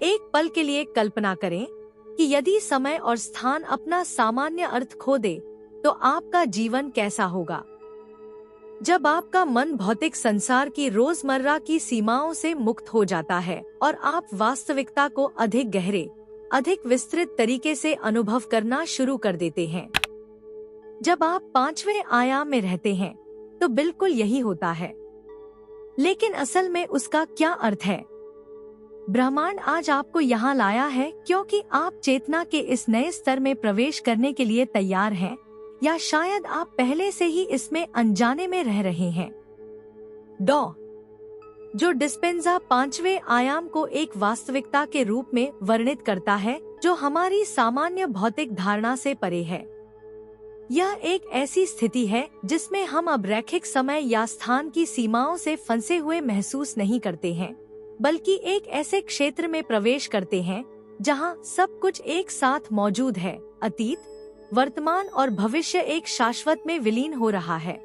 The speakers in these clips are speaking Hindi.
एक पल के लिए कल्पना करें कि यदि समय और स्थान अपना सामान्य अर्थ खो दे तो आपका जीवन कैसा होगा। जब आपका मन भौतिक संसार की रोजमर्रा की सीमाओं से मुक्त हो जाता है और आप वास्तविकता को अधिक गहरे, अधिक विस्तृत तरीके से अनुभव करना शुरू कर देते हैं। जब आप 5वें आयाम में रहते हैं तो बिल्कुल यही होता है। लेकिन असल में उसका क्या अर्थ है? ब्रह्मांड आज आपको यहाँ लाया है क्योंकि आप चेतना के इस नए स्तर में प्रवेश करने के लिए तैयार हैं, या शायद आप पहले से ही इसमें अनजाने में रह रहे हैं। जो डिस्पेंजा 5वें आयाम को एक वास्तविकता के रूप में वर्णित करता है जो हमारी सामान्य भौतिक धारणा से परे है। यह एक ऐसी स्थिति है जिसमें हम अब रैखिक समय या स्थान की सीमाओं से फंसे हुए महसूस नहीं करते हैं, बल्कि एक ऐसे क्षेत्र में प्रवेश करते हैं जहां सब कुछ एक साथ मौजूद है। अतीत, वर्तमान और भविष्य एक शाश्वत में विलीन हो रहा है।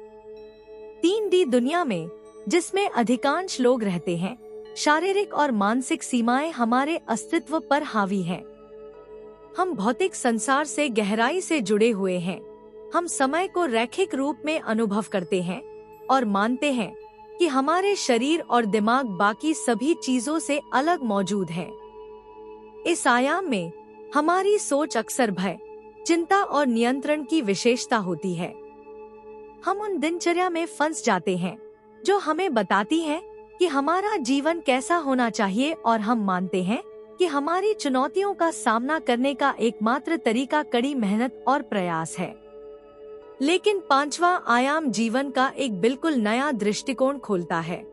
3D दुनिया में, जिसमें अधिकांश लोग रहते हैं, शारीरिक और मानसिक सीमाएं हमारे अस्तित्व पर हावी हैं। हम भौतिक संसार से गहराई से जुड़े हुए हैं। हम समय को रैखिक रूप में अनुभव करते हैं और मानते हैं कि हमारे शरीर और दिमाग बाकी सभी चीजों से अलग मौजूद है। इस आयाम में हमारी सोच अक्सर भय, चिंता और नियंत्रण की विशेषता होती है। हम उन दिनचर्या में फंस जाते हैं जो हमें बताती है कि हमारा जीवन कैसा होना चाहिए, और हम मानते हैं कि हमारी चुनौतियों का सामना करने का एकमात्र तरीका कड़ी मेहनत और प्रयास है। लेकिन 5वां आयाम जीवन का एक बिल्कुल नया दृष्टिकोण खोलता है।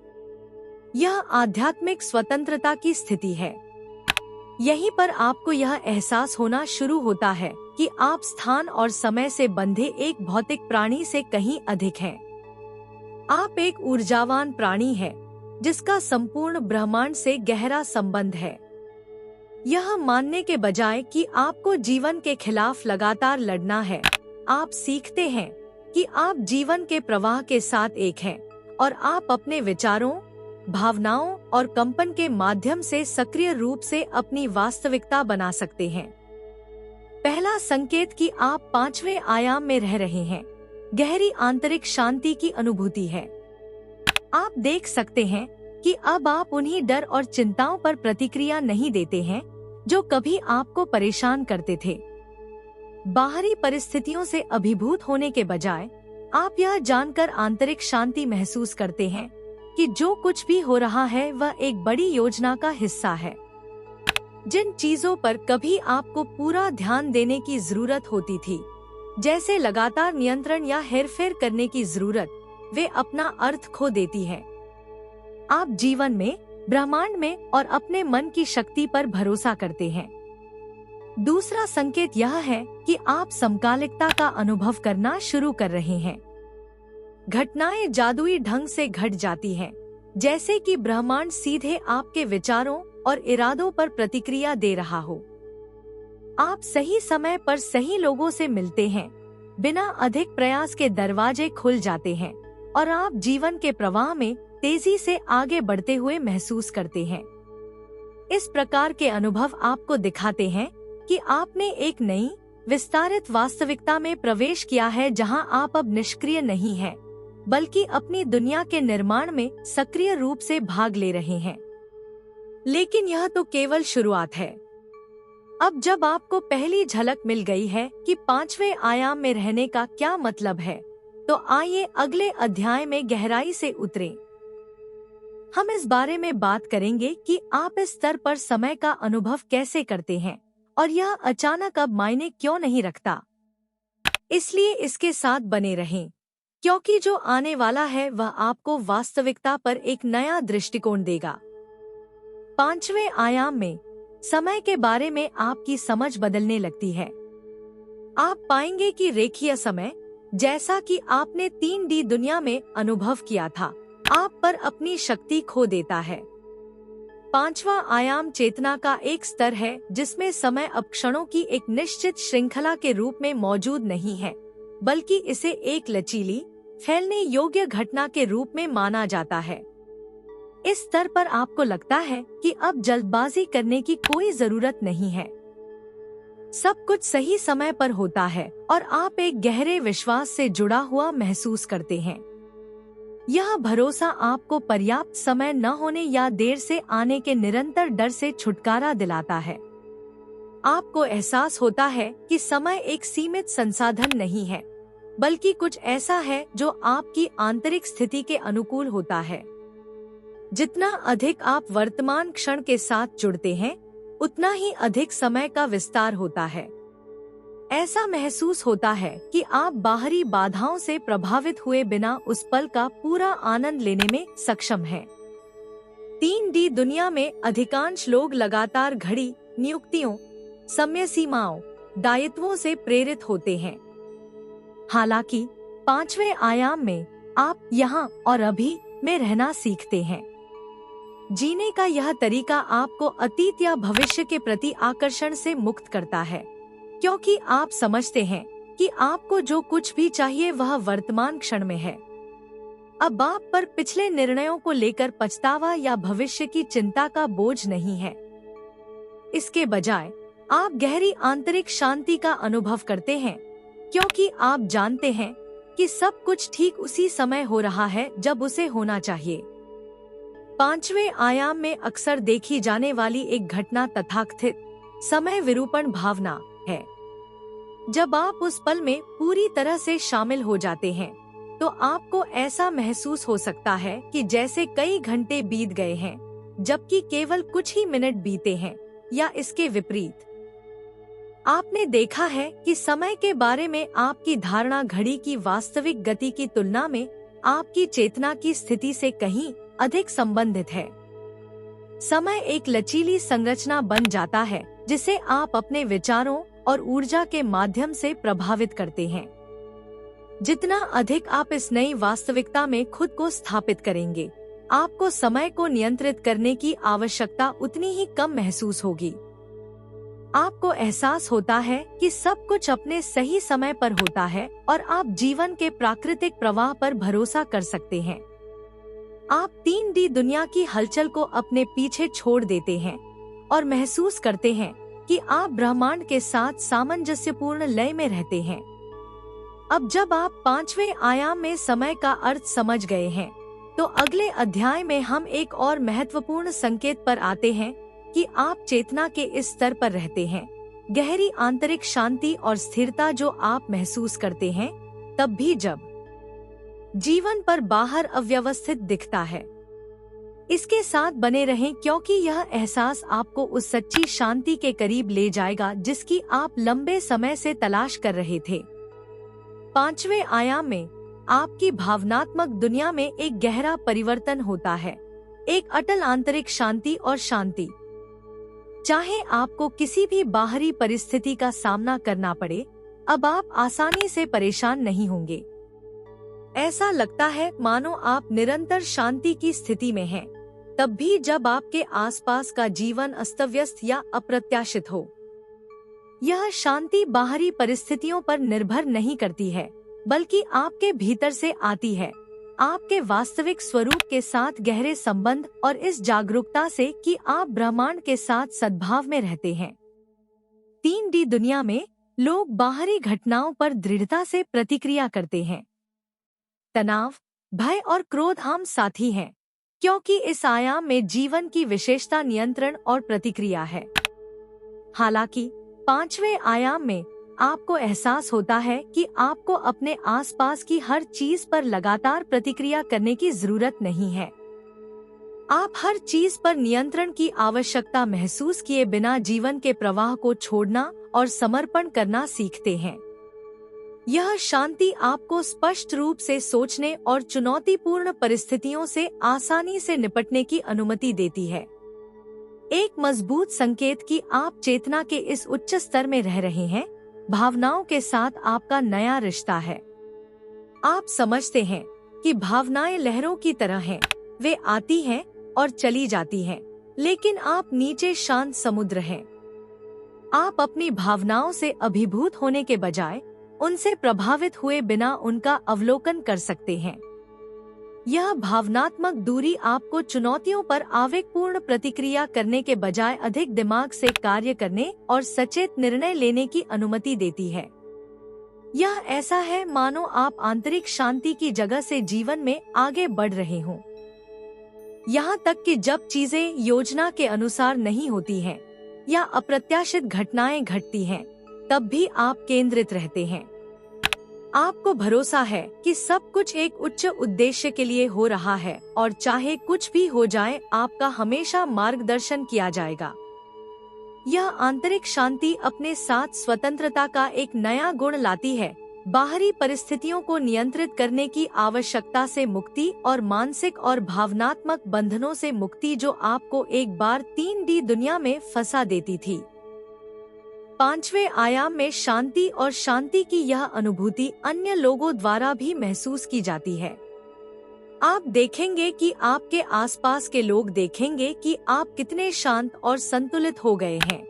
यह आध्यात्मिक स्वतंत्रता की स्थिति है। यहीं पर आपको यह एहसास होना शुरू होता है कि आप स्थान और समय से बंधे एक भौतिक प्राणी से कहीं अधिक हैं। आप एक ऊर्जावान प्राणी हैं, जिसका संपूर्ण ब्रह्मांड से गहरा संबंध है। यह मानने के बजाय कि आपको जीवन के खिलाफ लगातार लड़ना है, आप सीखते हैं कि आप जीवन के प्रवाह के साथ एक हैं और आप अपने विचारों, भावनाओं और कंपन के माध्यम से सक्रिय रूप से अपनी वास्तविकता बना सकते हैं। पहला संकेत कि आप 5वें आयाम में रह रहे हैं, गहरी आंतरिक शांति की अनुभूति है। आप देख सकते हैं कि अब आप उन्हीं डर और चिंताओं पर प्रतिक्रिया नहीं देते हैं जो कभी आपको परेशान करते थे। बाहरी परिस्थितियों से अभिभूत होने के बजाय आप यह जानकर आंतरिक शांति महसूस करते हैं कि जो कुछ भी हो रहा है वह एक बड़ी योजना का हिस्सा है। जिन चीजों पर कभी आपको पूरा ध्यान देने की जरूरत होती थी, जैसे लगातार नियंत्रण या हेरफेर करने की जरूरत, वे अपना अर्थ खो देती हैं। आप जीवन में, ब्रह्मांड में और अपने मन की शक्ति पर भरोसा करते हैं। दूसरा संकेत यह है कि आप समकालिकता का अनुभव करना शुरू कर रहे हैं। घटनाएं जादुई ढंग से घट जाती हैं, जैसे कि ब्रह्मांड सीधे आपके विचारों और इरादों पर प्रतिक्रिया दे रहा हो। आप सही समय पर सही लोगों से मिलते हैं, बिना अधिक प्रयास के दरवाजे खुल जाते हैं और आप जीवन के प्रवाह में तेजी से आगे बढ़ते हुए महसूस करते हैं। इस प्रकार के अनुभव आपको दिखाते हैं कि आपने एक नई, विस्तारित वास्तविकता में प्रवेश किया है जहां आप अब निष्क्रिय नहीं हैं, बल्कि अपनी दुनिया के निर्माण में सक्रिय रूप से भाग ले रहे हैं। लेकिन यह तो केवल शुरुआत है। अब जब आपको पहली झलक मिल गई है कि 5वें आयाम में रहने का क्या मतलब है, तो आइए अगले अध्याय में गहराई से उतरें। हम इस बारे में बात करेंगे कि आप इस स्तर पर समय का अनुभव कैसे करते हैं और यह अचानक अब मायने क्यों नहीं रखता। इसलिए इसके साथ बने रहें, क्योंकि जो आने वाला है वह आपको वास्तविकता पर एक नया दृष्टिकोण देगा। 5वें आयाम में समय के बारे में आपकी समझ बदलने लगती है। आप पाएंगे कि रेखीय समय, जैसा कि आपने 3D दुनिया में अनुभव किया था, आप पर अपनी शक्ति खो देता है। 5वां आयाम चेतना का एक स्तर है जिसमें समय अब क्षणों की एक निश्चित श्रृंखला के रूप में मौजूद नहीं है, बल्कि इसे एक लचीली, फैलने योग्य घटना के रूप में माना जाता है। इस स्तर पर आपको लगता है कि अब जल्दबाजी करने की कोई जरूरत नहीं है। सब कुछ सही समय पर होता है और आप एक गहरे विश्वास से जुड़ा हुआ महसूस करते हैं। यह भरोसा आपको पर्याप्त समय न होने या देर से आने के निरंतर डर से छुटकारा दिलाता है। आपको एहसास होता है कि समय एक सीमित संसाधन नहीं है, बल्कि कुछ ऐसा है जो आपकी आंतरिक स्थिति के अनुकूल होता है। जितना अधिक आप वर्तमान क्षण के साथ जुड़ते हैं, उतना ही अधिक समय का विस्तार होता है। ऐसा महसूस होता है कि आप बाहरी बाधाओं से प्रभावित हुए बिना उस पल का पूरा आनंद लेने में सक्षम हैं। 3D दुनिया में अधिकांश लोग लगातार घड़ी, नियुक्तियों, समय सीमाओं, दायित्वों से प्रेरित होते हैं। हालांकि 5वें आयाम में आप यहाँ और अभी में रहना सीखते हैं। जीने का यह तरीका आपको अतीत या भविष्य के प्रति आकर्षण से मुक्त करता है, क्योंकि आप समझते हैं कि आपको जो कुछ भी चाहिए वह वर्तमान क्षण में है। अब आप पर पिछले निर्णयों को लेकर पछतावा या भविष्य की चिंता का बोझ नहीं है। इसके बजाय आप गहरी आंतरिक शांति का अनुभव करते हैं, क्योंकि आप जानते हैं कि सब कुछ ठीक उसी समय हो रहा है जब उसे होना चाहिए। 5वें आयाम में अक्सर देखी जाने वाली एक घटना तथाकथित समय विरूपण भावना है। जब आप उस पल में पूरी तरह से शामिल हो जाते हैं, तो आपको ऐसा महसूस हो सकता है कि जैसे कई घंटे बीत गए हैं, जबकि केवल कुछ ही मिनट बीते हैं, या इसके विपरीत। आपने देखा है कि समय के बारे में आपकी धारणा घड़ी की वास्तविक गति की तुलना में आपकी चेतना की स्थिति से कहीं अधिक संबंधित है। समय एक लचीली संरचना बन जाता है जिसे आप अपने विचारों और ऊर्जा के माध्यम से प्रभावित करते हैं। जितना अधिक आप इस नई वास्तविकता में खुद को स्थापित करेंगे, आपको समय को नियंत्रित करने की आवश्यकता उतनी ही कम महसूस होगी। आपको एहसास होता है कि सब कुछ अपने सही समय पर होता है और आप जीवन के प्राकृतिक प्रवाह पर भरोसा कर सकते हैं। आप 3D दुनिया की हलचल को अपने पीछे छोड़ देते हैं और महसूस करते हैं कि आप ब्रह्मांड के साथ सामंजस्यपूर्ण लय में रहते हैं। अब जब आप 5वें आयाम में समय का अर्थ समझ गए हैं, तो अगले अध्याय में हम एक और महत्वपूर्ण संकेत पर आते हैं कि आप चेतना के इस स्तर पर रहते हैं, गहरी आंतरिक शांति और स्थिरता जो आप महसूस करते हैं, तब भी जब जीवन पर बाहर अव्यवस्थित दिखता है। इसके साथ बने रहें, क्योंकि यह एहसास आपको उस सच्ची शांति के करीब ले जाएगा जिसकी आप लंबे समय से तलाश कर रहे थे। 5वें आयाम में आपकी भावनात्मक दुनिया में एक गहरा परिवर्तन होता है, एक अटल आंतरिक शांति और शांति। चाहे आपको किसी भी बाहरी परिस्थिति का सामना करना पड़े, अब आप आसानी से परेशान नहीं होंगे। ऐसा लगता है मानो आप निरंतर शांति की स्थिति में हैं, तब भी जब आपके आसपास का जीवन अस्तव्यस्त या अप्रत्याशित हो। यह शांति बाहरी परिस्थितियों पर निर्भर नहीं करती है, बल्कि आपके भीतर से आती है, आपके वास्तविक स्वरूप के साथ गहरे संबंध और इस जागरूकता से कि आप ब्रह्मांड के साथ सद्भाव में रहते हैं। 3D दुनिया में लोग बाहरी घटनाओं पर दृढ़ता से प्रतिक्रिया करते हैं। तनाव, भय और क्रोध आम साथी हैं, क्योंकि इस आयाम में जीवन की विशेषता नियंत्रण और प्रतिक्रिया है। हालांकि 5वें आयाम में आपको एहसास होता है कि आपको अपने आसपास की हर चीज पर लगातार प्रतिक्रिया करने की जरूरत नहीं है। आप हर चीज पर नियंत्रण की आवश्यकता महसूस किए बिना जीवन के प्रवाह को छोड़ना और समर्पण करना सीखते हैं। यह शांति आपको स्पष्ट रूप से सोचने और चुनौतीपूर्ण परिस्थितियों से आसानी से निपटने की अनुमति देती है। एक मजबूत संकेत कि आप चेतना के इस उच्च स्तर में रह रहे हैं, भावनाओं के साथ आपका नया रिश्ता है। आप समझते हैं कि भावनाएं लहरों की तरह हैं, वे आती हैं और चली जाती हैं, लेकिन आप नीचे शांत समुद्र हैं। आप अपनी भावनाओं से अभिभूत होने के बजाय उनसे प्रभावित हुए बिना उनका अवलोकन कर सकते हैं। यह भावनात्मक दूरी आपको चुनौतियों पर आवेगपूर्ण प्रतिक्रिया करने के बजाय अधिक दिमाग से कार्य करने और सचेत निर्णय लेने की अनुमति देती है। यह ऐसा है मानो आप आंतरिक शांति की जगह से जीवन में आगे बढ़ रहे हों। यहाँ तक कि जब चीजें योजना के अनुसार नहीं होती हैं या अप्रत्याशित घटनाएं घटती हैं, तब भी आप केंद्रित रहते हैं। आपको भरोसा है कि सब कुछ एक उच्च उद्देश्य के लिए हो रहा है और चाहे कुछ भी हो जाए, आपका हमेशा मार्गदर्शन किया जाएगा। यह आंतरिक शांति अपने साथ स्वतंत्रता का एक नया गुण लाती है, बाहरी परिस्थितियों को नियंत्रित करने की आवश्यकता से मुक्ति और मानसिक और भावनात्मक बंधनों से मुक्ति जो आपको एक बार 3D दुनिया में फंसा देती थी। 5वें आयाम में शांति और शांति की यह अनुभूति अन्य लोगों द्वारा भी महसूस की जाती है। आप देखेंगे कि आपके आसपास के लोग देखेंगे कि आप कितने शांत और संतुलित हो गए हैं।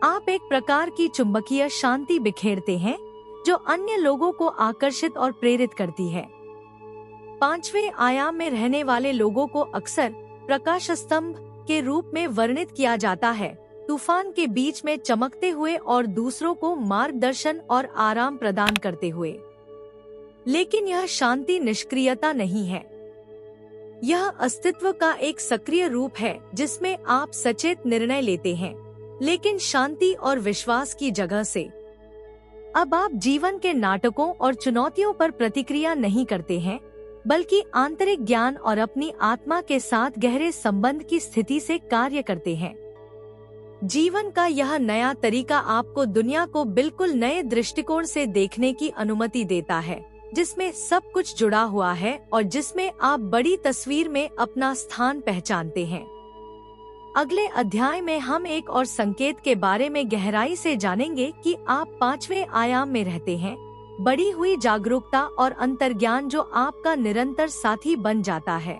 आप एक प्रकार की चुंबकीय शांति बिखेरते हैं जो अन्य लोगों को आकर्षित और प्रेरित करती है। 5वें आयाम में रहने वाले लोगों को अक्सर प्रकाश स्तंभ के रूप में वर्णित किया जाता है, तूफान के बीच में चमकते हुए और दूसरों को मार्गदर्शन और आराम प्रदान करते हुए। लेकिन यह शांति निष्क्रियता नहीं है। यह अस्तित्व का एक सक्रिय रूप है जिसमें आप सचेत निर्णय लेते हैं, लेकिन शांति और विश्वास की जगह से। अब आप जीवन के नाटकों और चुनौतियों पर प्रतिक्रिया नहीं करते हैं, बल्कि आंतरिक ज्ञान और अपनी आत्मा के साथ गहरे संबंध की स्थिति से कार्य करते हैं। जीवन का यह नया तरीका आपको दुनिया को बिल्कुल नए दृष्टिकोण से देखने की अनुमति देता है, जिसमें सब कुछ जुड़ा हुआ है और जिसमें आप बड़ी तस्वीर में अपना स्थान पहचानते हैं। अगले अध्याय में हम एक और संकेत के बारे में गहराई से जानेंगे कि आप 5वें आयाम में रहते हैं, बढ़ी हुई जागरूकता और अंतर्ज्ञान जो आपका निरंतर साथी बन जाता है।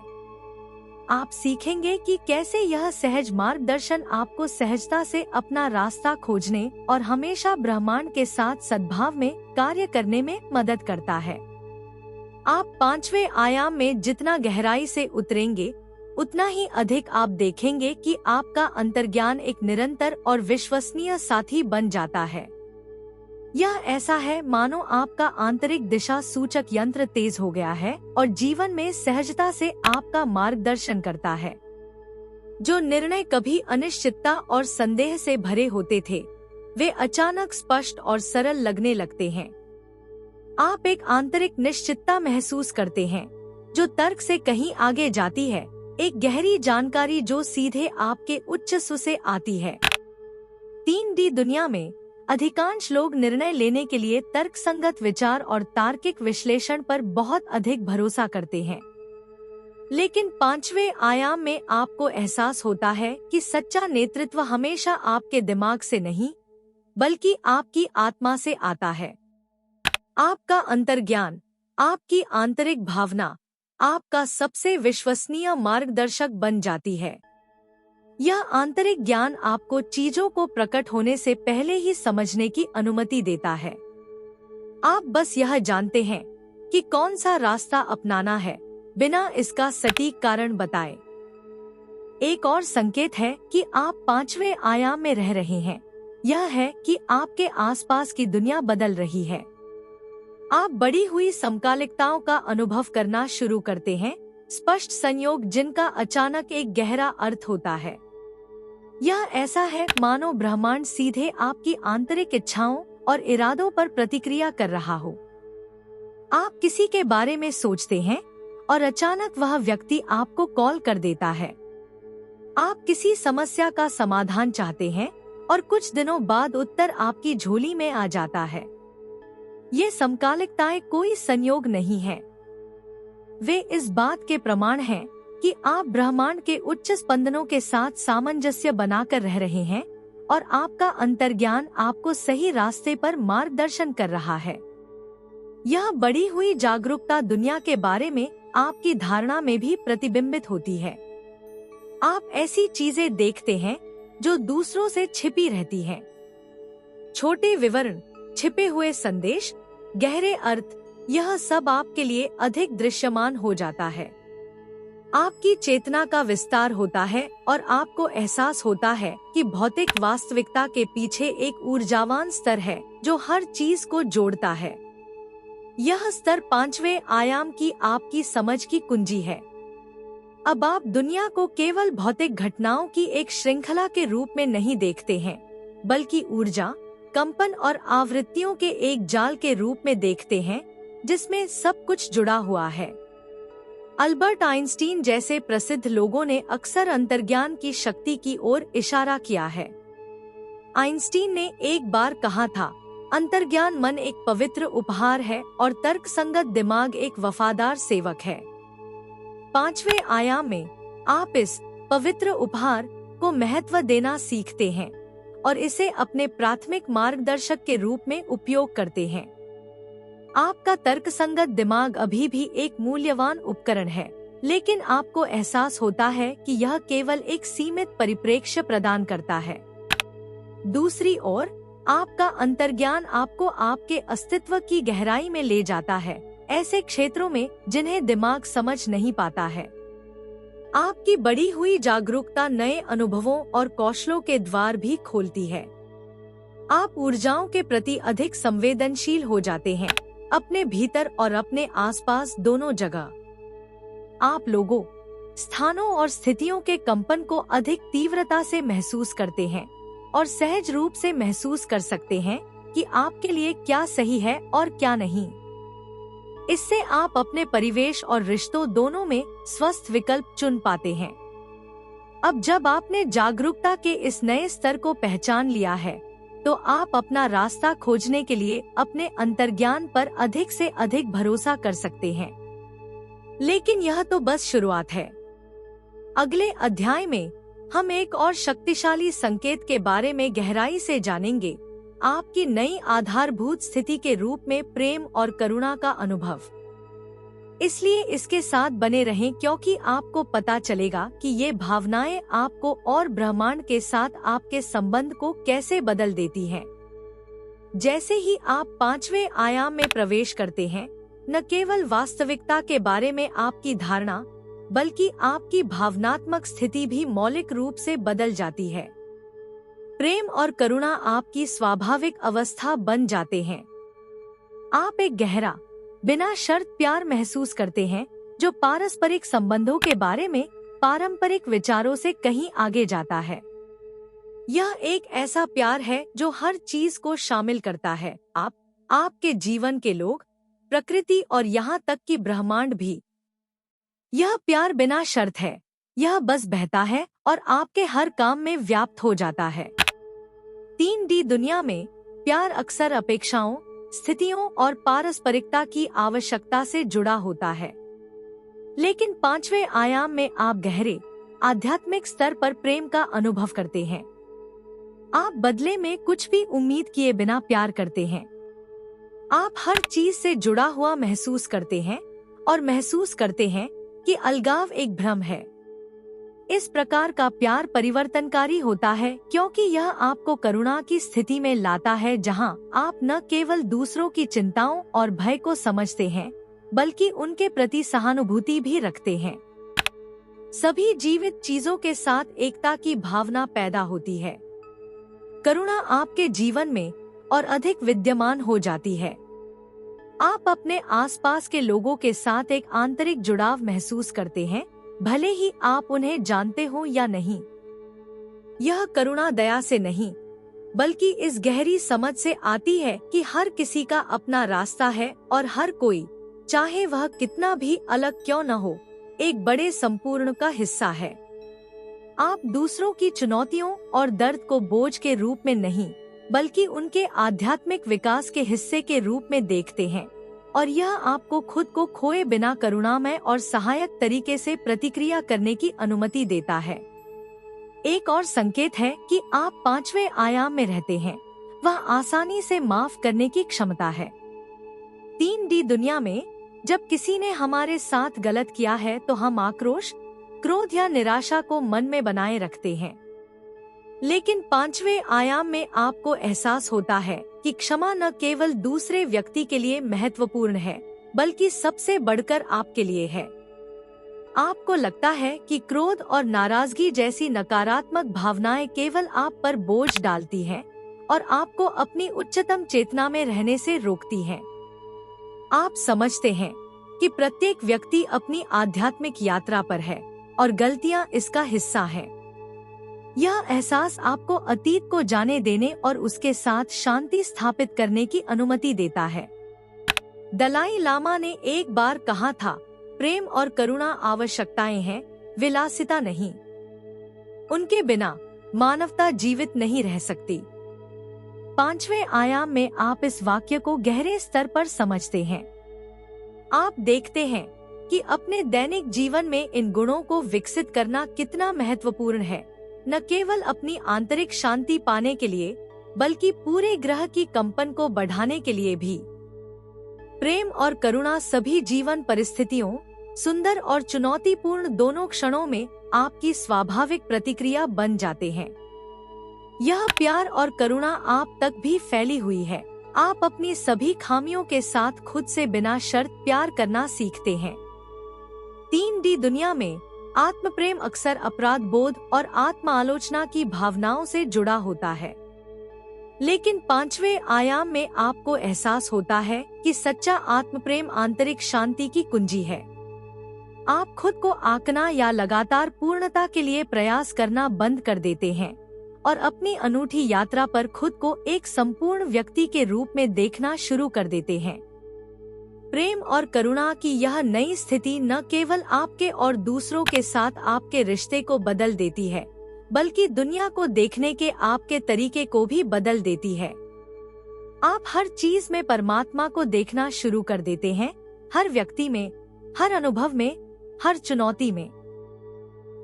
आप सीखेंगे कि कैसे यह सहज मार्गदर्शन आपको सहजता से अपना रास्ता खोजने और हमेशा ब्रह्मांड के साथ सद्भाव में कार्य करने में मदद करता है। आप 5वें आयाम में जितना गहराई से उतरेंगे, उतना ही अधिक आप देखेंगे कि आपका अंतर्ज्ञान एक निरंतर और विश्वसनीय साथी बन जाता है। यह ऐसा है मानो आपका आंतरिक दिशा सूचक यंत्र तेज हो गया है और जीवन में सहजता से आपका मार्गदर्शन करता है। जो निर्णय कभी अनिश्चितता और संदेह से भरे होते थे, वे अचानक स्पष्ट और सरल लगने लगते हैं। आप एक आंतरिक निश्चितता महसूस करते हैं जो तर्क से कहीं आगे जाती है, एक गहरी जानकारी जो सीधे आपके उच्च स्व से आती है। 3D दुनिया में अधिकांश लोग निर्णय लेने के लिए तर्कसंगत विचार और तार्किक विश्लेषण पर बहुत अधिक भरोसा करते हैं, लेकिन 5वें आयाम में आपको एहसास होता है कि सच्चा नेतृत्व हमेशा आपके दिमाग से नहीं, बल्कि आपकी आत्मा से आता है। आपका अंतर्ज्ञान, आपकी आंतरिक भावना, आपका सबसे विश्वसनीय मार्गदर्शक बन जाती है। यह आंतरिक ज्ञान आपको चीजों को प्रकट होने से पहले ही समझने की अनुमति देता है। आप बस यह जानते हैं कि कौन सा रास्ता अपनाना है, बिना इसका सटीक कारण बताए। एक और संकेत है कि आप 5वें आयाम में रह रहे हैं, यह है कि आपके आसपास की दुनिया बदल रही है। आप बढ़ी हुई समकालिकताओं का अनुभव करना शुरू करते हैं, स्पष्ट संयोग जिनका अचानक एक गहरा अर्थ होता है। यह ऐसा है मानो ब्रह्मांड सीधे आपकी आंतरिक इच्छाओं और इरादों पर प्रतिक्रिया कर रहा हो। आप किसी के बारे में सोचते हैं और अचानक वह व्यक्ति आपको कॉल कर देता है। आप किसी समस्या का समाधान चाहते हैं और कुछ दिनों बाद उत्तर आपकी झोली में आ जाता है। ये समकालिकताएं कोई संयोग नहीं है, वे इस बात के प्रमाण हैं कि आप ब्रह्मांड के उच्च स्पंदनों के साथ सामंजस्य बनाकर रह रहे हैं और आपका अंतर्ज्ञान आपको सही रास्ते पर मार्गदर्शन कर रहा है। यह बढ़ी हुई जागरूकता दुनिया के बारे में आपकी धारणा में भी प्रतिबिंबित होती है। आप ऐसी चीजें देखते हैं जो दूसरों से छिपी रहती हैं। छोटे विवरण, छिपे हुए संदेश, गहरे अर्थ, यह सब आपके लिए अधिक दृश्यमान हो जाता है। आपकी चेतना का विस्तार होता है और आपको एहसास होता है कि भौतिक वास्तविकता के पीछे एक ऊर्जावान स्तर है जो हर चीज को जोड़ता है। यह स्तर 5वें आयाम की आपकी समझ की कुंजी है। अब आप दुनिया को केवल भौतिक घटनाओं की एक श्रृंखला के रूप में नहीं देखते हैं, बल्कि ऊर्जा, कंपन और आवृत्तियों के एक जाल के रूप में देखते हैं जिसमें सब कुछ जुड़ा हुआ है। अल्बर्ट आइंस्टीन जैसे प्रसिद्ध लोगों ने अक्सर अंतर्ज्ञान की शक्ति की ओर इशारा किया है। आइंस्टीन ने एक बार कहा था, अंतर्ज्ञान मन एक पवित्र उपहार है और तर्कसंगत दिमाग एक वफादार सेवक है। 5वें आयाम में आप इस पवित्र उपहार को महत्व देना सीखते हैं और इसे अपने प्राथमिक मार्गदर्शक के रूप में उपयोग करते हैं। आपका तर्कसंगत दिमाग अभी भी एक मूल्यवान उपकरण है, लेकिन आपको एहसास होता है कि यह केवल एक सीमित परिप्रेक्ष्य प्रदान करता है। दूसरी ओर, आपका अंतर्ज्ञान आपको आपके अस्तित्व की गहराई में ले जाता है, ऐसे क्षेत्रों में जिन्हें दिमाग समझ नहीं पाता है। आपकी बढ़ी हुई जागरूकता नए अनुभवों और कौशलों के द्वार भी खोलती है। आप ऊर्जाओं के प्रति अधिक संवेदनशील हो जाते हैं, अपने भीतर और अपने आसपास दोनों जगह। आप लोगों, स्थानों और स्थितियों के कंपन को अधिक तीव्रता से महसूस करते हैं और सहज रूप से महसूस कर सकते हैं कि आपके लिए क्या सही है और क्या नहीं। इससे आप अपने परिवेश और रिश्तों दोनों में स्वस्थ विकल्प चुन पाते हैं। अब जब आपने जागरूकता के इस नए स्तर को पहचान लिया है, तो आप अपना रास्ता खोजने के लिए अपने अंतर्ज्ञान पर अधिक से अधिक भरोसा कर सकते हैं। लेकिन यह तो बस शुरुआत है। अगले अध्याय में हम एक और शक्तिशाली संकेत के बारे में गहराई से जानेंगे, आपकी नई आधारभूत स्थिति के रूप में प्रेम और करुणा का अनुभव। इसलिए इसके साथ बने रहें, क्योंकि आपको पता चलेगा कि ये भावनाएं आपको और ब्रह्मांड के साथ आपके संबंध को कैसे बदल देती हैं। जैसे ही आप 5वें आयाम में प्रवेश करते हैं, न केवल वास्तविकता के बारे में आपकी धारणा, बल्कि आपकी भावनात्मक स्थिति भी मौलिक रूप से बदल जाती है। प्रेम और करुणा आपकी स्वाभाविक अवस्था बन जाते हैं। आप एक गहरा, बिना शर्त प्यार महसूस करते हैं, जो पारस्परिक संबंधों के बारे में पारंपरिक विचारों से कहीं आगे जाता है। यह एक ऐसा प्यार है जो हर चीज को शामिल करता है, आपके जीवन के लोग, प्रकृति और यहाँ तक कि ब्रह्मांड भी। यह प्यार बिना शर्त है, यह बस बहता है और आपके हर काम में व्याप्त हो जाता है। 3D दुनिया में प्यार अक्सर अपेक्षाओं, स्थितियों और पारस्परिकता की आवश्यकता से जुड़ा होता है। लेकिन 5वें आयाम में आप गहरे, आध्यात्मिक स्तर पर प्रेम का अनुभव करते हैं। आप बदले में कुछ भी उम्मीद किए बिना प्यार करते हैं। आप हर चीज से जुड़ा हुआ महसूस करते हैं और महसूस करते हैं कि अलगाव एक भ्रम है। इस प्रकार का प्यार परिवर्तनकारी होता है, क्योंकि यह आपको करुणा की स्थिति में लाता है, जहां आप न केवल दूसरों की चिंताओं और भय को समझते हैं, बल्कि उनके प्रति सहानुभूति भी रखते हैं। सभी जीवित चीजों के साथ एकता की भावना पैदा होती है। करुणा आपके जीवन में और अधिक विद्यमान हो जाती है। आप अपने आसपास के लोगों के साथ एक आंतरिक जुड़ाव महसूस करते हैं, भले ही आप उन्हें जानते हो या नहीं। यह करुणा दया से नहीं, बल्कि इस गहरी समझ से आती है कि हर किसी का अपना रास्ता है और हर कोई, चाहे वह कितना भी अलग क्यों न हो, एक बड़े संपूर्ण का हिस्सा है। आप दूसरों की चुनौतियों और दर्द को बोझ के रूप में नहीं, बल्कि उनके आध्यात्मिक विकास के हिस्से के रूप में देखते हैं, और यह आपको खुद को खोए बिना करुणामय और सहायक तरीके से प्रतिक्रिया करने की अनुमति देता है। एक और संकेत है कि आप 5वें आयाम में रहते हैं, वह आसानी से माफ करने की क्षमता है। 3D दुनिया में जब किसी ने हमारे साथ गलत किया है, तो हम आक्रोश, क्रोध या निराशा को मन में बनाए रखते हैं। लेकिन 5वें आयाम में आपको एहसास होता है कि क्षमा न केवल दूसरे व्यक्ति के लिए महत्वपूर्ण है, बल्कि सबसे बढ़कर आपके लिए है। आपको लगता है कि क्रोध और नाराजगी जैसी नकारात्मक भावनाएं केवल आप पर बोझ डालती हैं और आपको अपनी उच्चतम चेतना में रहने से रोकती हैं। आप समझते हैं कि प्रत्येक व्यक्ति अपनी आध्यात्मिक यात्रा पर है और गलतियां इसका हिस्सा हैं। यह एहसास आपको अतीत को जाने देने और उसके साथ शांति स्थापित करने की अनुमति देता है। दलाई लामा ने एक बार कहा था, प्रेम और करुणा आवश्यकताएं हैं, विलासिता नहीं। उनके बिना मानवता जीवित नहीं रह सकती। 5वें आयाम में आप इस वाक्य को गहरे स्तर पर समझते हैं। आप देखते हैं कि अपने दैनिक जीवन में इन गुणों को विकसित करना कितना महत्वपूर्ण है, न केवल अपनी आंतरिक शांति पाने के लिए, बल्कि पूरे ग्रह की कंपन को बढ़ाने के लिए भी। प्रेम और करुणा सभी जीवन परिस्थितियों, सुंदर और चुनौतीपूर्ण दोनों क्षणों में आपकी स्वाभाविक प्रतिक्रिया बन जाते हैं। यह प्यार और करुणा आप तक भी फैली हुई है। आप अपनी सभी खामियों के साथ खुद से बिना शर्त प्यार करना सीखते हैं। 3D दुनिया में आत्म प्रेम अक्सर अपराध बोध और आत्म आलोचना की भावनाओं से जुड़ा होता है, लेकिन 5वें आयाम में आपको एहसास होता है कि सच्चा आत्म प्रेम आंतरिक शांति की कुंजी है। आप खुद को आंकना या लगातार पूर्णता के लिए प्रयास करना बंद कर देते हैं और अपनी अनूठी यात्रा पर खुद को एक संपूर्ण व्यक्ति के रूप में देखना शुरू कर देते हैं। प्रेम और करुणा की यह नई स्थिति न केवल आपके और दूसरों के साथ आपके रिश्ते को बदल देती है, बल्कि दुनिया को देखने के आपके तरीके को भी बदल देती है। आप हर चीज में परमात्मा को देखना शुरू कर देते हैं, हर व्यक्ति में, हर अनुभव में, हर चुनौती में।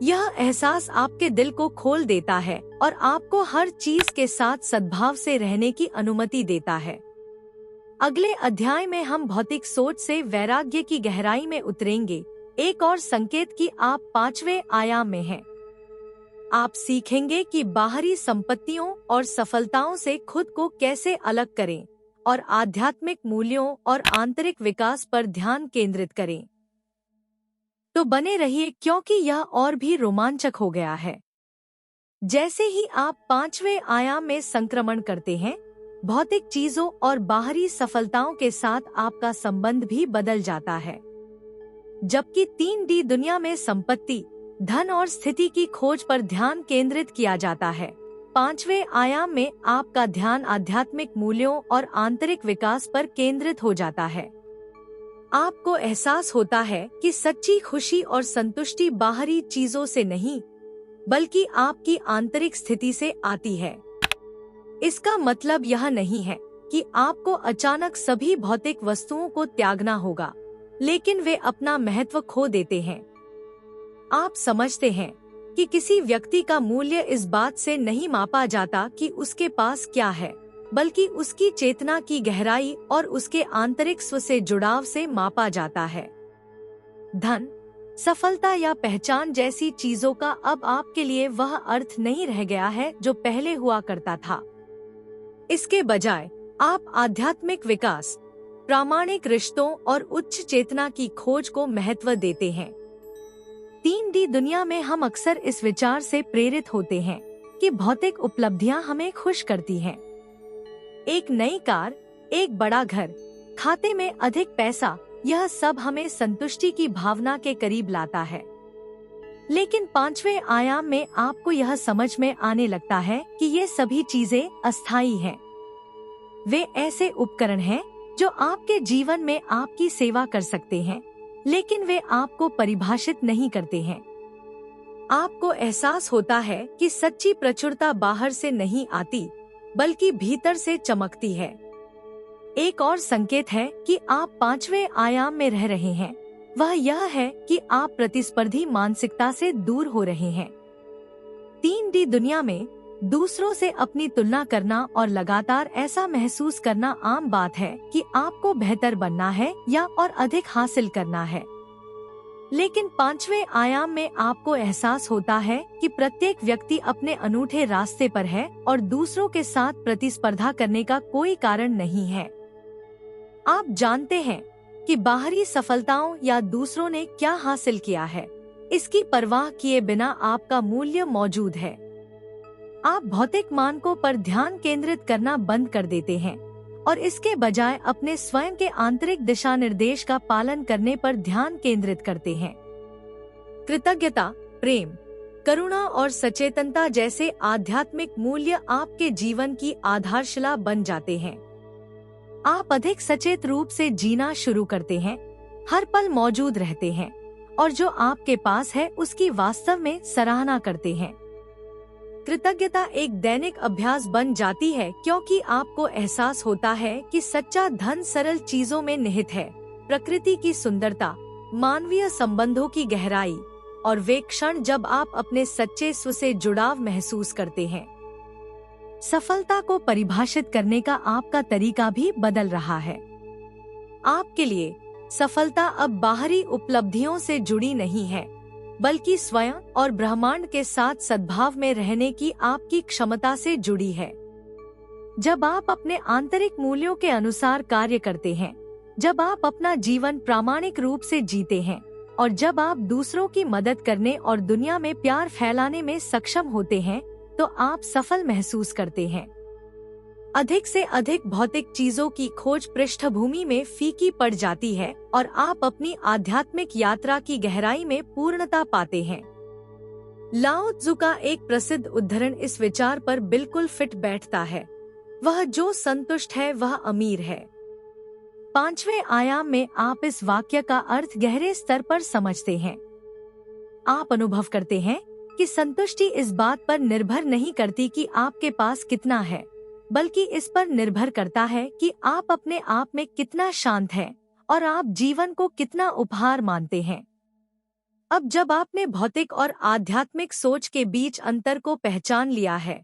यह एहसास आपके दिल को खोल देता है और आपको हर चीज के साथ सद्भाव से रहने की अनुमति देता है। अगले अध्याय में हम भौतिक सोच से वैराग्य की गहराई में उतरेंगे, एक और संकेत कि आप 5वें आयाम में हैं। आप सीखेंगे कि बाहरी संपत्तियों और सफलताओं से खुद को कैसे अलग करें और आध्यात्मिक मूल्यों और आंतरिक विकास पर ध्यान केंद्रित करें। तो बने रहिए, क्योंकि यह और भी रोमांचक हो गया है। जैसे ही आप 5वें आयाम में संक्रमण करते हैं, भौतिक चीजों और बाहरी सफलताओं के साथ आपका संबंध भी बदल जाता है। जबकि 3D दुनिया में संपत्ति, धन और स्थिति की खोज पर ध्यान केंद्रित किया जाता है, 5वें आयाम में आपका ध्यान आध्यात्मिक मूल्यों और आंतरिक विकास पर केंद्रित हो जाता है। आपको एहसास होता है कि सच्ची खुशी और संतुष्टि बाहरी चीजों से नहीं, बल्कि आपकी आंतरिक स्थिति से आती है। इसका मतलब यह नहीं है कि आपको अचानक सभी भौतिक वस्तुओं को त्यागना होगा, लेकिन वे अपना महत्व खो देते हैं। आप समझते हैं कि किसी व्यक्ति का मूल्य इस बात से नहीं मापा जाता कि उसके पास क्या है, बल्कि उसकी चेतना की गहराई और उसके आंतरिक स्व से जुड़ाव से मापा जाता है। धन, सफलता या पहचान जैसी चीजों का अब आपके लिए वह अर्थ नहीं रह गया है जो पहले हुआ करता था। इसके बजाय आप आध्यात्मिक विकास, प्रामाणिक रिश्तों और उच्च चेतना की खोज को महत्व देते हैं। 3D दुनिया में हम अक्सर इस विचार से प्रेरित होते हैं कि भौतिक उपलब्धियां हमें खुश करती हैं। एक नई कार, एक बड़ा घर, खाते में अधिक पैसा, यह सब हमें संतुष्टि की भावना के करीब लाता है। लेकिन 5वें आयाम में आपको यह समझ में आने लगता है कि ये सभी चीजें अस्थायी हैं। वे ऐसे उपकरण हैं जो आपके जीवन में आपकी सेवा कर सकते हैं, लेकिन वे आपको परिभाषित नहीं करते हैं। आपको एहसास होता है कि सच्ची प्रचुरता बाहर से नहीं आती, बल्कि भीतर से चमकती है। एक और संकेत है कि आप 5वें आयाम में रह रहे हैं, वह यह है कि आप प्रतिस्पर्धी मानसिकता से दूर हो रहे हैं। 3D दुनिया में दूसरों से अपनी तुलना करना और लगातार ऐसा महसूस करना आम बात है कि आपको बेहतर बनना है या और अधिक हासिल करना है। लेकिन 5वें आयाम में आपको एहसास होता है कि प्रत्येक व्यक्ति अपने अनूठे रास्ते पर है और दूसरों के साथ प्रतिस्पर्धा करने का कोई कारण नहीं है। आप जानते हैं कि बाहरी सफलताओं या दूसरों ने क्या हासिल किया है, इसकी परवाह किए बिना आपका मूल्य मौजूद है। आप भौतिक मानकों पर ध्यान केंद्रित करना बंद कर देते हैं और इसके बजाय अपने स्वयं के आंतरिक दिशा निर्देश का पालन करने पर ध्यान केंद्रित करते हैं। कृतज्ञता, प्रेम, करुणा और सचेतनता जैसे आध्यात्मिक मूल्य आपके जीवन की आधारशिला बन जाते हैं। आप अधिक सचेत रूप से जीना शुरू करते हैं, हर पल मौजूद रहते हैं और जो आपके पास है उसकी वास्तव में सराहना करते हैं। कृतज्ञता एक दैनिक अभ्यास बन जाती है क्योंकि आपको एहसास होता है कि सच्चा धन सरल चीजों में निहित है। प्रकृति की सुंदरता, मानवीय संबंधों की गहराई और वे क्षण जब आप अपने सच्चे स्व से जुड़ाव महसूस करते हैं। सफलता को परिभाषित करने का आपका तरीका भी बदल रहा है। आपके लिए सफलता अब बाहरी उपलब्धियों से जुड़ी नहीं है, बल्कि स्वयं और ब्रह्मांड के साथ सद्भाव में रहने की आपकी क्षमता से जुड़ी है। जब आप अपने आंतरिक मूल्यों के अनुसार कार्य करते हैं, जब आप अपना जीवन प्रामाणिक रूप से जीते हैं और जब आप दूसरों की मदद करने और दुनिया में प्यार फैलाने में सक्षम होते हैं, तो आप सफल महसूस करते हैं। अधिक से अधिक भौतिक चीजों की खोज पृष्ठभूमि में फीकी पड़ जाती है और आप अपनी आध्यात्मिक यात्रा की गहराई में पूर्णता पाते हैं। लाओ त्जू का एक प्रसिद्ध उद्धरण इस विचार पर बिल्कुल फिट बैठता है, वह जो संतुष्ट है वह अमीर है। 5वें आयाम में आप इस वाक्य का अर्थ गहरे स्तर पर समझते हैं। आप अनुभव करते हैं कि संतुष्टि इस बात पर निर्भर नहीं करती कि आपके पास कितना है, बल्कि इस पर निर्भर करता है कि आप अपने आप में कितना शांत हैं और आप जीवन को कितना उपहार मानते हैं। अब जब आपने भौतिक और आध्यात्मिक सोच के बीच अंतर को पहचान लिया है,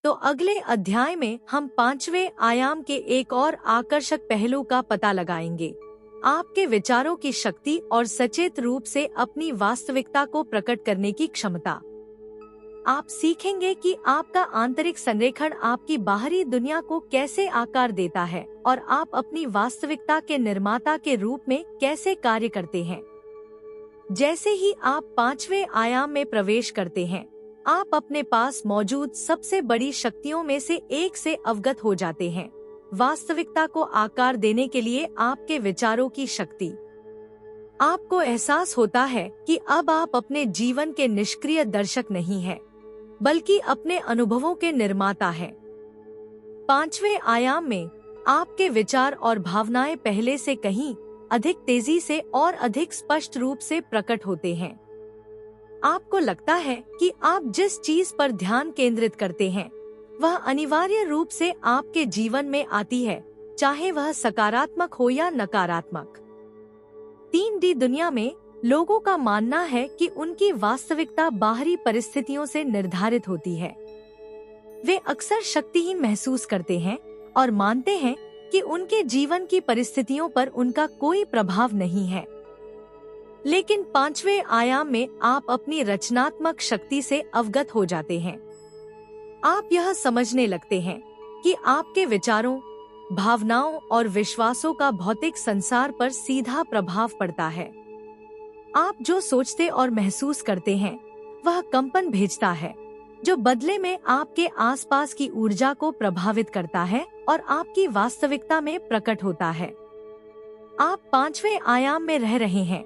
तो अगले अध्याय में हम 5वें आयाम के एक और आकर्षक पहलू का पता लगाएंगे, आपके विचारों की शक्ति और सचेत रूप से अपनी वास्तविकता को प्रकट करने की क्षमता। आप सीखेंगे कि आपका आंतरिक संरेखण आपकी बाहरी दुनिया को कैसे आकार देता है और आप अपनी वास्तविकता के निर्माता के रूप में कैसे कार्य करते हैं। जैसे ही आप 5वें आयाम में प्रवेश करते हैं, आप अपने पास मौजूद सबसे बड़ी शक्तियों में से एक से अवगत हो जाते हैं, वास्तविकता को आकार देने के लिए आपके विचारों की शक्ति। आपको एहसास होता है कि अब आप अपने जीवन के निष्क्रिय दर्शक नहीं हैं, बल्कि अपने अनुभवों के निर्माता हैं। 5वें आयाम में आपके विचार और भावनाएं पहले से कहीं अधिक तेजी से और अधिक स्पष्ट रूप से प्रकट होते हैं। आपको लगता है कि आप जिस चीज पर ध्यान केंद्रित करते हैं, वह अनिवार्य रूप से आपके जीवन में आती है, चाहे वह सकारात्मक हो या नकारात्मक। 3D दुनिया में लोगों का मानना है कि उनकी वास्तविकता बाहरी परिस्थितियों से निर्धारित होती है। वे अक्सर शक्तिहीन महसूस करते हैं और मानते हैं कि उनके जीवन की परिस्थितियों पर उनका कोई प्रभाव नहीं है। लेकिन 5वें आयाम में आप अपनी रचनात्मक शक्ति से अवगत हो जाते हैं। आप यह समझने लगते हैं कि आपके विचारों, भावनाओं और विश्वासों का भौतिक संसार पर सीधा प्रभाव पड़ता है। आप जो सोचते और महसूस करते हैं, वह कंपन भेजता है, जो बदले में आपके आसपास की ऊर्जा को प्रभावित करता है और आपकी वास्तविकता में प्रकट होता है। आप 5वें आयाम में रह रहे हैं।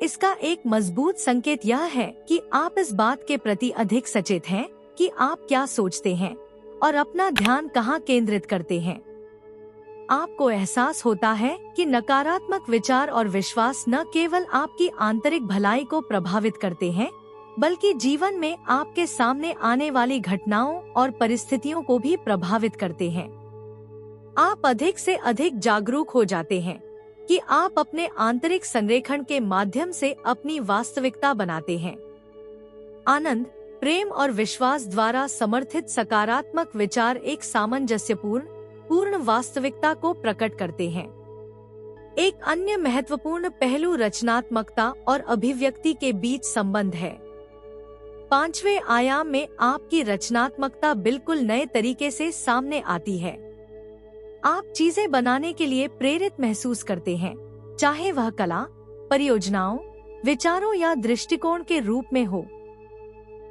इसका एक मजबूत संकेत यह है कि आप इस बात के प्रति अधिक सचेत हैं कि आप क्या सोचते हैं और अपना ध्यान कहाँ केंद्रित करते हैं। आपको एहसास होता है कि नकारात्मक विचार और विश्वास न केवल आपकी आंतरिक भलाई को प्रभावित करते हैं, बल्कि जीवन में आपके सामने आने वाली घटनाओं और परिस्थितियों को भी प्रभावित करते हैं। आप अधिक से अधिक जागरूक हो जाते हैं कि आप अपने आंतरिक संरेखण के माध्यम से अपनी वास्तविकता बनाते हैं। आनंद, प्रेम और विश्वास द्वारा समर्थित सकारात्मक विचार एक सामंजस्यपूर्ण वास्तविकता को प्रकट करते हैं। एक अन्य महत्वपूर्ण पहलू रचनात्मकता और अभिव्यक्ति के बीच संबंध है। 5वें आयाम में आपकी रचनात्मकता बिल्कुल नए तरीके से सामने आती है। आप चीजें बनाने के लिए प्रेरित महसूस करते हैं, चाहे वह कला, परियोजनाओं, विचारों या दृष्टिकोण के रूप में हो।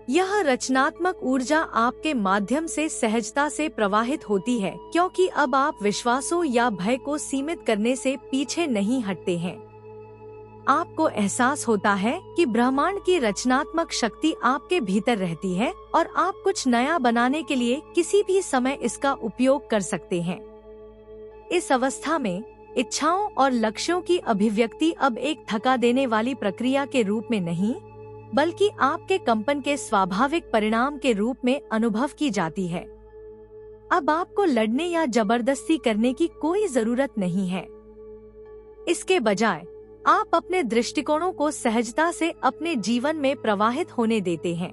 यह रचनात्मक ऊर्जा आपके माध्यम से सहजता से प्रवाहित होती है, क्योंकि अब आप विश्वासों या भय को सीमित करने से पीछे नहीं हटते हैं। आपको एहसास होता है कि ब्रह्मांड की रचनात्मक शक्ति आपके भीतर रहती है और आप कुछ नया बनाने के लिए किसी भी समय इसका उपयोग कर सकते हैं। इस अवस्था में इच्छाओं और लक्ष्यों की अभिव्यक्ति अब एक थका देने वाली प्रक्रिया के रूप में नहीं, बल्कि आपके कंपन के स्वाभाविक परिणाम के रूप में अनुभव की जाती है। अब आपको लड़ने या जबरदस्ती करने की कोई जरूरत नहीं है। इसके बजाय आप अपने दृष्टिकोणों को सहजता से अपने जीवन में प्रवाहित होने देते हैं।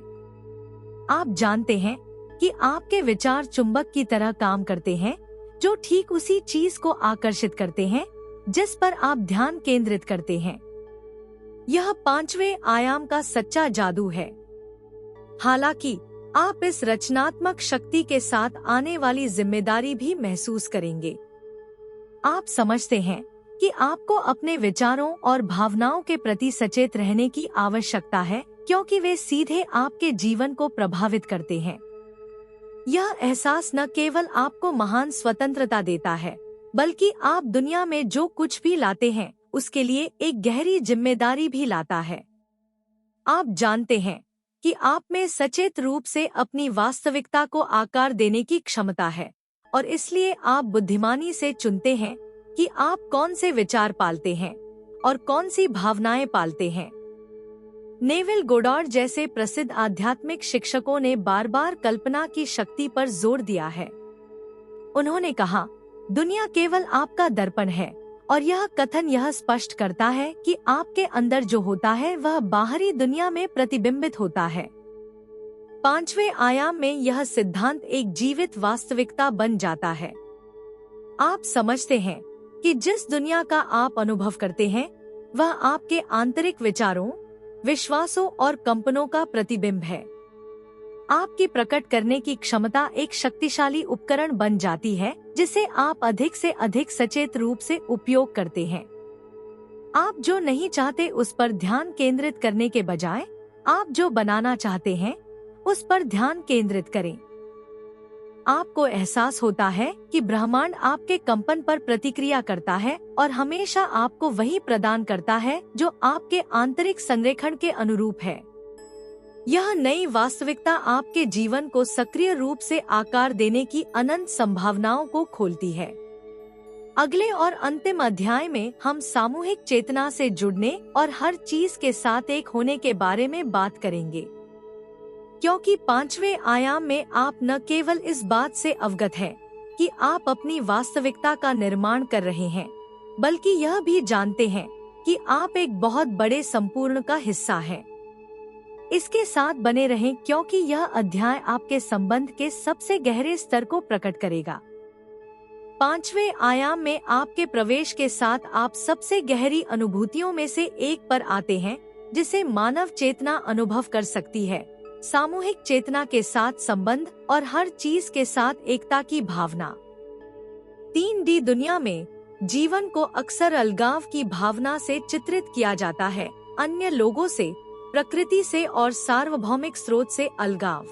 आप जानते हैं कि आपके विचार चुंबक की तरह काम करते हैं, जो ठीक उसी चीज को आकर्षित करते हैं जिस पर आप ध्यान केंद्रित करते हैं। यह 5वें आयाम का सच्चा जादू है। हालांकि आप इस रचनात्मक शक्ति के साथ आने वाली जिम्मेदारी भी महसूस करेंगे। आप समझते हैं कि आपको अपने विचारों और भावनाओं के प्रति सचेत रहने की आवश्यकता है, क्योंकि वे सीधे आपके जीवन को प्रभावित करते हैं। यह एहसास न केवल आपको महान स्वतंत्रता देता है, बल्कि आप दुनिया में जो कुछ भी लाते हैं उसके लिए एक गहरी जिम्मेदारी भी लाता है। आप जानते हैं कि आप में सचेत रूप से अपनी वास्तविकता को आकार देने की क्षमता है, और इसलिए आप बुद्धिमानी से चुनते हैं कि आप कौन से विचार पालते हैं और कौन सी भावनाएं पालते हैं। नेविल गोडार्ड जैसे प्रसिद्ध आध्यात्मिक शिक्षकों ने बार बार कल्पना की शक्ति पर जोर दिया है। उन्होंने कहा, दुनिया केवल आपका दर्पण है, और यह कथन यह स्पष्ट करता है कि आपके अंदर जो होता है वह बाहरी दुनिया में प्रतिबिंबित होता है। 5वें आयाम में यह सिद्धांत एक जीवित वास्तविकता बन जाता है। आप समझते हैं कि जिस दुनिया का आप अनुभव करते हैं वह आपके आंतरिक विचारों, विश्वासों और कंपनों का प्रतिबिंब है। आपकी प्रकट करने की क्षमता एक शक्तिशाली उपकरण बन जाती है, जिसे आप अधिक से अधिक सचेत रूप से उपयोग करते हैं। आप जो नहीं चाहते उस पर ध्यान केंद्रित करने के बजाय आप जो बनाना चाहते हैं उस पर ध्यान केंद्रित करें। आपको एहसास होता है कि ब्रह्मांड आपके कंपन पर प्रतिक्रिया करता है और हमेशा आपको वही प्रदान करता है जो आपके आंतरिक संरेखण के अनुरूप है। यह नई वास्तविकता आपके जीवन को सक्रिय रूप से आकार देने की अनंत संभावनाओं को खोलती है। अगले और अंतिम अध्याय में हम सामूहिक चेतना से जुड़ने और हर चीज के साथ एक होने के बारे में बात करेंगे, क्योंकि 5वें आयाम में आप न केवल इस बात से अवगत हैं कि आप अपनी वास्तविकता का निर्माण कर रहे हैं, बल्कि यह भी जानते हैं कि आप एक बहुत बड़े संपूर्ण का हिस्सा हैं। इसके साथ बने रहें, क्योंकि यह अध्याय आपके संबंध के सबसे गहरे स्तर को प्रकट करेगा। 5वें आयाम में आपके प्रवेश के साथ आप सबसे गहरी अनुभूतियों में से एक पर आते हैं, जिसे मानव चेतना अनुभव कर सकती है, सामूहिक चेतना के साथ संबंध और हर चीज के साथ एकता की भावना। 3D दुनिया में जीवन को अक्सर अलगाव की भावना से चित्रित किया जाता है, अन्य लोगों से, प्रकृति से और सार्वभौमिक स्रोत से अलगाव।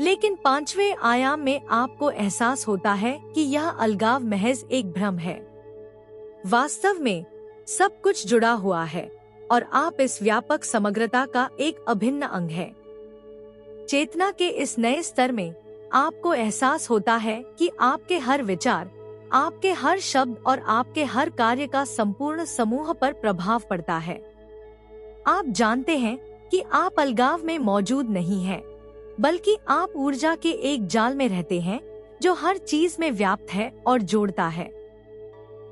लेकिन 5वें आयाम में आपको एहसास होता है कि यह अलगाव महज एक भ्रम है। वास्तव में सब कुछ जुड़ा हुआ है और आप इस व्यापक समग्रता का एक अभिन्न अंग है। चेतना के इस नए स्तर में आपको एहसास होता है कि आपके हर विचार, आपके हर शब्द और आपके हर कार्य का संपूर्ण समूह पर प्रभाव पड़ता है। आप जानते हैं कि आप अलगाव में मौजूद नहीं हैं, बल्कि आप ऊर्जा के एक जाल में रहते हैं जो हर चीज में व्याप्त है और जोड़ता है।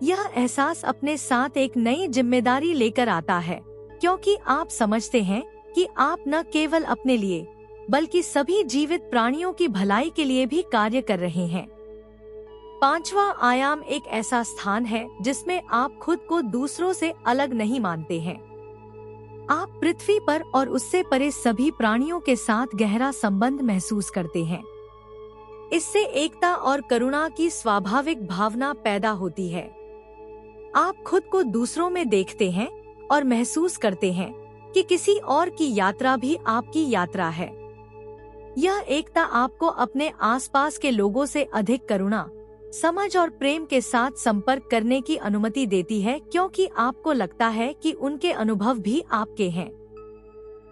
यह एहसास अपने साथ एक नई जिम्मेदारी लेकर आता है, क्योंकि आप समझते हैं कि आप न केवल अपने लिए बल्कि सभी जीवित प्राणियों की भलाई के लिए भी कार्य कर रहे हैं। 5वां आयाम एक ऐसा स्थान है जिसमें आप खुद को दूसरों से अलग नहीं मानते हैं। आप पृथ्वी पर और उससे परे सभी प्राणियों के साथ गहरा संबंध महसूस करते हैं। इससे एकता और करुणा की स्वाभाविक भावना पैदा होती है। आप खुद को दूसरों में देखते हैं और महसूस करते हैं कि किसी और की यात्रा भी आपकी यात्रा है। यह एकता आपको अपने आसपास के लोगों से अधिक करुणा, समझ और प्रेम के साथ संपर्क करने की अनुमति देती है, क्योंकि आपको लगता है कि उनके अनुभव भी आपके हैं।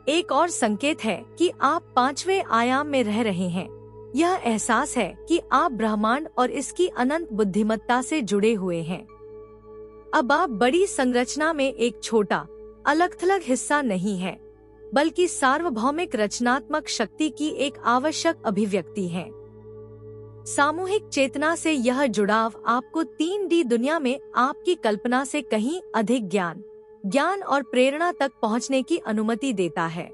एक और संकेत है कि आप 5वें आयाम में रह रहे हैं। यह एहसास है कि आप ब्रह्मांड और इसकी अनंत बुद्धिमत्ता से जुड़े हुए हैं। अब आप बड़ी संरचना में एक छोटा अलग-थलग हिस्सा नहीं है, बल्कि सार्वभौमिक रचनात्मक शक्ति की एक आवश्यक अभिव्यक्ति है। सामूहिक चेतना से यह जुड़ाव आपको 3D दुनिया में आपकी कल्पना से कहीं अधिक ज्ञान और प्रेरणा तक पहुंचने की अनुमति देता है।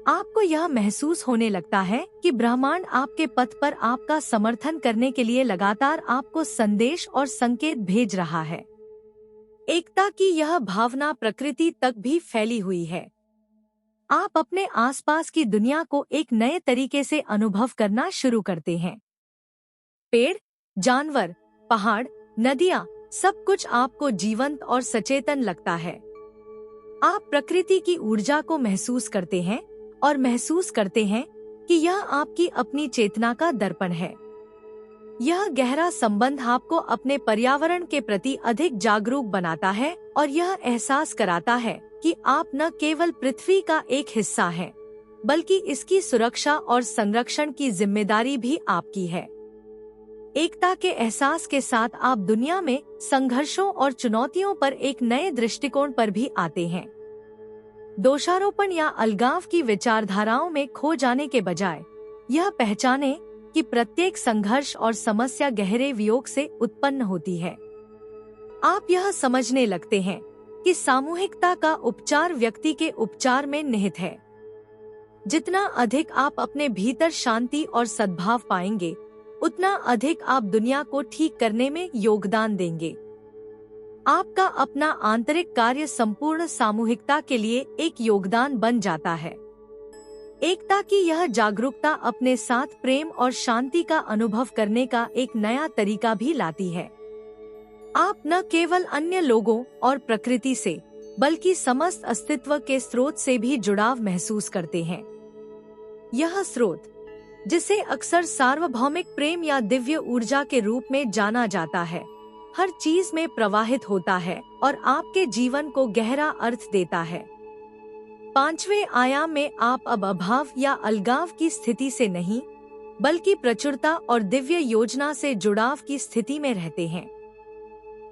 आपको यह महसूस होने लगता है कि ब्रह्मांड आपके पथ पर आपका समर्थन करने के लिए लगातार आपको संदेश और संकेत भेज रहा है। एकता की यह भावना प्रकृति तक भी फैली हुई है। आप अपने आसपास की दुनिया को एक नए तरीके से अनुभव करना शुरू करते हैं। पेड़, जानवर, पहाड़, नदियाँ, सब कुछ आपको जीवंत और सचेतन लगता है। आप प्रकृति की ऊर्जा को महसूस करते हैं और महसूस करते हैं कि यह आपकी अपनी चेतना का दर्पण है। यह गहरा संबंध आपको अपने पर्यावरण के प्रति अधिक जागरूक बनाता है और यह एहसास कराता है कि आप न केवल पृथ्वी का एक हिस्सा हैं, बल्कि इसकी सुरक्षा और संरक्षण की जिम्मेदारी भी आपकी है। एकता के एहसास के साथ आप दुनिया में संघर्षों और चुनौतियों पर एक नए दृष्टिकोण पर भी आते हैं। दोषारोपण या अलगाव की विचारधाराओं में खो जाने के बजाय यह पहचाने कि प्रत्येक संघर्ष और समस्या गहरे वियोग से उत्पन्न होती है। आप यह समझने लगते हैं कि सामूहिकता का उपचार व्यक्ति के उपचार में निहित है। जितना अधिक आप अपने भीतर शांति और सद्भाव पाएंगे, उतना अधिक आप दुनिया को ठीक करने में योगदान देंगे। आपका अपना आंतरिक कार्य संपूर्ण सामूहिकता के लिए एक योगदान बन जाता है। एकता की यह जागरूकता अपने साथ प्रेम और शांति का अनुभव करने का एक नया तरीका भी लाती है। आप न केवल अन्य लोगों और प्रकृति से, बल्कि समस्त अस्तित्व के स्रोत से भी जुड़ाव महसूस करते हैं। यह स्रोत, जिसे अक्सर सार्वभौमिक प्रेम या दिव्य ऊर्जा के रूप में जाना जाता है, हर चीज में प्रवाहित होता है और आपके जीवन को गहरा अर्थ देता है। 5वें आयाम में आप अब अभाव या अलगाव की स्थिति से नहीं, बल्कि प्रचुरता और दिव्य योजना से जुड़ाव की स्थिति में रहते हैं।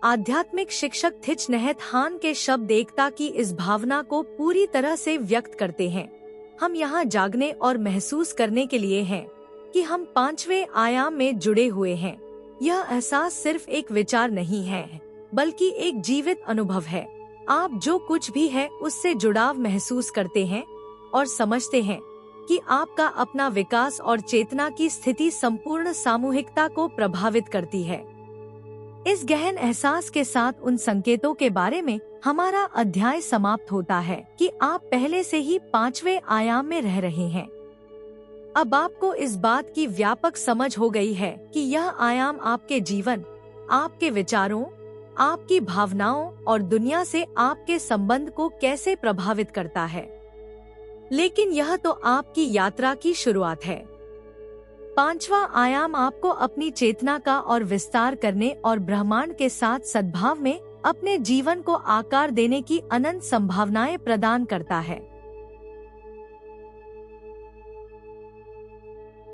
आध्यात्मिक शिक्षक थिच नहत हान के शब्द एकता की इस भावना को पूरी तरह से व्यक्त करते हैं। हम यहाँ जागने और महसूस करने के लिए हैं कि हम 5वें आयाम में जुड़े हुए हैं। यह एहसास सिर्फ एक विचार नहीं है, बल्कि एक जीवित अनुभव है। आप जो कुछ भी है उससे जुड़ाव महसूस करते हैं और समझते हैं कि आपका अपना विकास और चेतना की स्थिति संपूर्ण सामूहिकता को प्रभावित करती है। इस गहन एहसास के साथ उन संकेतों के बारे में हमारा अध्याय समाप्त होता है कि आप पहले से ही 5वें आयाम में रह रहे हैं। अब आपको इस बात की व्यापक समझ हो गई है कि यह आयाम आपके जीवन, आपके विचारों, आपकी भावनाओं और दुनिया से आपके संबंध को कैसे प्रभावित करता है। लेकिन यह तो आपकी यात्रा की शुरुआत है। 5वां आयाम आपको अपनी चेतना का और विस्तार करने और ब्रह्मांड के साथ सद्भाव में अपने जीवन को आकार देने की अनंत संभावनाएं प्रदान करता है।